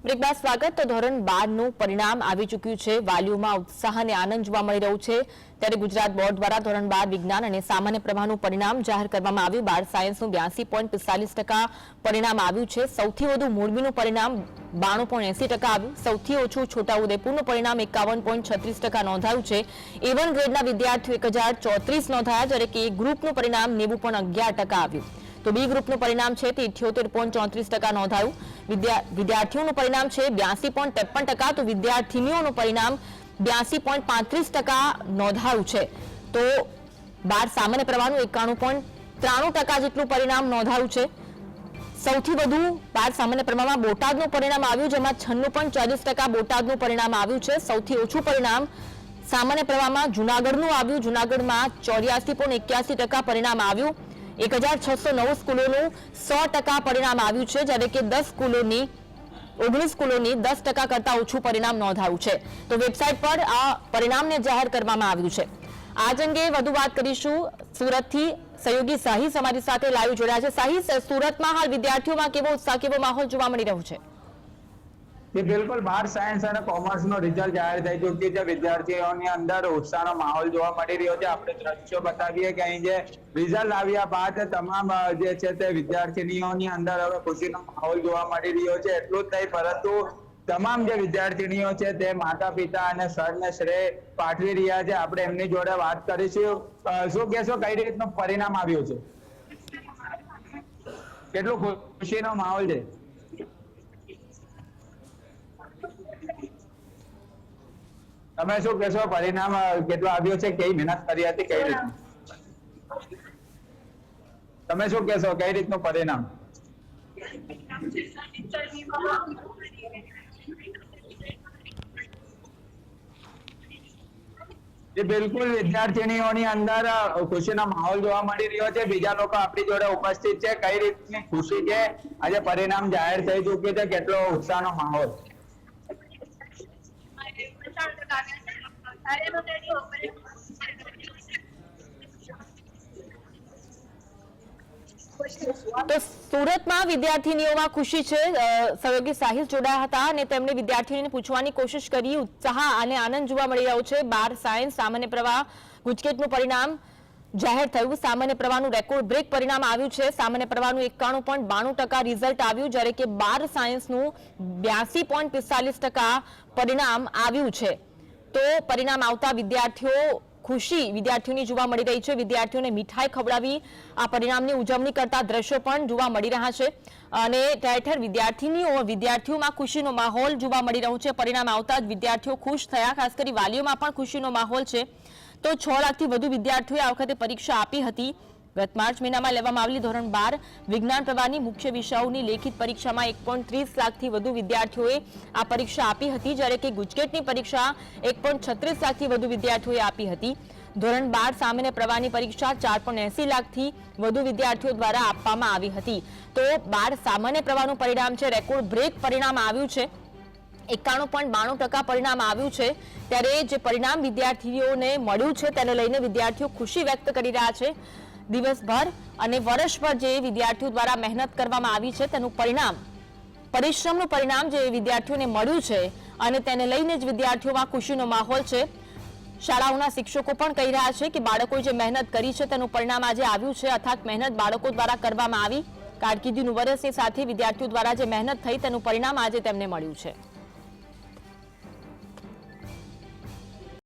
Break બાદ સ્વાગત। તો ધોરણ 12 નું પરિણામ આવી ચૂક્યું છે। વાલીઓમાં ઉત્સાહ અને આનંદ જોવા મળી રહ્યો છે। ત્યારે ગુજરાત બોર્ડ દ્વારા ધોરણ 12 વિજ્ઞાન અને સામાન્ય પ્રવાહનું પરિણામ જાહેર કરવામાં આવ્યું। 12 સાયન્સનું 82.45% પરિણામ આવ્યું છે। સૌથી વધુ મોરબીનું પરિણામ 92.80% આવ્યું। સૌથી ઓછું છોટાઉદેપુરનું પરિણામ 51.36% નોંધાયું છે। A1 ગ્રેડના વિદ્યાર્થીઓ 1034 નોંધાયા, જ્યારે કે A ગ્રુપનું પરિણામ 90.11% આવ્યું। તો બી ગ્રુપનું પરિણામ છે તે 78.34% નોંધાયું। વિદ્યાર્થીઓનું પરિણામ છે 82.53%, તો વિદ્યાર્થીનીઓનું પરિણામ 82.35% નોંધાયું છે। તો 12 સામાન્ય પ્રવાહનું 91.93% જેટલું પરિણામ નોંધાયું છે। સૌથી વધુ 12 સામાન્ય પ્રવાહમાં બોટાદનું પરિણામ આવ્યું, જેમાં 96.40% બોટાદનું પરિણામ આવ્યું છે। સૌથી ઓછું પરિણામ સામાન્ય પ્રવાહમાં જૂનાગઢનું આવ્યું। જૂનાગઢમાં 84.81% પરિણામ આવ્યું। 1609 સ્કૂલોનું 100% પરિણામ આવ્યું છે, જ્યારે કે 19 સ્કૂલોની 10% કરતા ઓછું પરિણામ નોંધાયું છે। તો વેબસાઇટ પર આ પરિણામને જાહેર કરવામાં આવ્યું છે। આજ અંગે વધુ વાત કરીશું। સુરતથી સહયોગી સાહિસ અમારી સાથે લાઈવ જોડાયા છે। સાહિસ, સુરતમાં હાલ વિદ્યાર્થીઓમાં કેવો ઉત્સાહ, કેવો માહોલ જોવા મળી રહ્યો છે? बिल्कुल 12 साइंस और कॉमर्स नो रिजल्ट जाहिर થઈ ચૂક્યું છે। વિદ્યાર્થીઓની અંદર ઉત્સાહનો માહોલ જોવા મળી રહ્યો છે। આપણે દ્રશ્યો બતાવીએ કે અહીં જે રિઝલ્ટ આવ્યા બાદ તમામ જે છે તે વિદ્યાર્થીનીઓની અંદર હવે ખુશીનો માહોલ જોવા મળી રહ્યો છે। એટલું જ નહીં, પરંતુ તમામ જે વિદ્યાર્થીનીઓ છે તે માતા પિતા અને સરને શ્રેય પાઠવી રહ્યા છે। આપણે એમની જોડે વાત કરીશું। શું કહેશો, કઈ રીતનું પરિણામ આવ્યું છે? કેટલું ખુશીનો માહોલ છે? તમે શું કહેશો, પરિણામ કેટલું આવ્યું છે? કઈ મહેનત કરી હતી, કઈ રીતનું? તમે શું કહેશો, કઈ રીતનું પરિણામ? બિલકુલ વિદ્યાર્થીનીઓની અંદર ખુશીનો માહોલ જોવા મળી રહ્યો છે। બીજા લોકો આપણી જોડે ઉપસ્થિત છે। કઈ રીતની ખુશી છે? આજે પરિણામ જાહેર થઈ ચૂક્યું છે, કેટલો ઉત્સાહનો માહોલ? તો સુરતમાં વિદ્યાર્થીનીઓમાં ખુશી છે। સહયોગી સાહિલ જોડાયા હતા અને તેમણે વિદ્યાર્થીનીને પૂછવાની કોશિશ કરી। ઉત્સાહ અને આનંદ જોવા મળી રહ્યો છે। 12 સાયન્સ સામાન્ય પ્રવાહ ગુજકેટનું પરિણામ જાહેર થયું। સામાન્ય પ્રવાહનું રેકોર્ડ બ્રેક પરિણામ આવ્યું છે। સામાન્ય પ્રવાહનું 91.92% રિઝલ્ટ આવ્યું, જ્યારે કે 12 સાયન્સનું 82.45% પરિણામ આવ્યું છે। તો પરિણામ આવતા વિદ્યાર્થીઓની જોવા મળી રહી છે। વિદ્યાર્થીઓને મીઠાઈ ખવડાવી આ પરિણામની ઉજવણી કરતા દ્રશ્યો પણ જોવા મળી રહ્યા છે અને ઠેર ઠેર વિદ્યાર્થીઓમાં ખુશીનો માહોલ જોવા મળી રહ્યો છે। પરિણામ આવતા જ વિદ્યાર્થીઓ ખુશ થયા। ખાસ કરી વાલીઓમાં પણ ખુશીનો માહોલ છે। તો 6 લાખથી વધુ વિદ્યાર્થીઓએ આ વખતે પરીક્ષા આપી હતી। ગત માર્ચ મહિનામાં લેવામાં આવેલી ધોરણ 12 વિજ્ઞાન પ્રવાહની મુખ્ય વિષયોની લેખિત પરીક્ષામાં 1.30 લાખથી વધુ વિદ્યાર્થીઓએ આ પરીક્ષા આપી હતી, જ્યારે કે ગુજકેટની પરીક્ષા 1.36 લાખથી વધુ વિદ્યાર્થીઓએ આપી હતી। ધોરણ 12 સામાન્ય પ્રવાહની પરીક્ષા 4.80 લાખથી વધુ વિદ્યાર્થીઓ દ્વારા આપવામાં આવી હતી। તો 12 સામાન્ય પ્રવાહનું પરિણામ છે રેકોર્ડ બ્રેક પરિણામ આવ્યું છે। 91.92% પરિણામ આવ્યું છે। ત્યારે જે પરિણામ વિદ્યાર્થીઓને મળ્યું છે તેને લઈને વિદ્યાર્થીઓ ખુશી વ્યક્ત કરી રહ્યા છે। દિવસભર અને વર્ષભર જે વિદ્યાર્થીઓ દ્વારા મહેનત કરવામાં આવી છે તેનું પરિશ્રમનું પરિણામ જે વિદ્યાર્થીઓને મળ્યું છે અને તેને લઈને જ વિદ્યાર્થીઓમાં ખુશીનો માહોલ છે। શાળાઓના શિક્ષકો પણ કહી રહ્યા છે કે બાળકોએ જે મહેનત કરી છે તેનું પરિણામ આજે આવ્યું છે। અથાગ મહેનત બાળકો દ્વારા કરવામાં આવી। કારકિર્દીનું વર્ષની સાથે વિદ્યાર્થીઓ દ્વારા જે મહેનત થઈ તેનું પરિણામ આજે તેમને મળ્યું છે।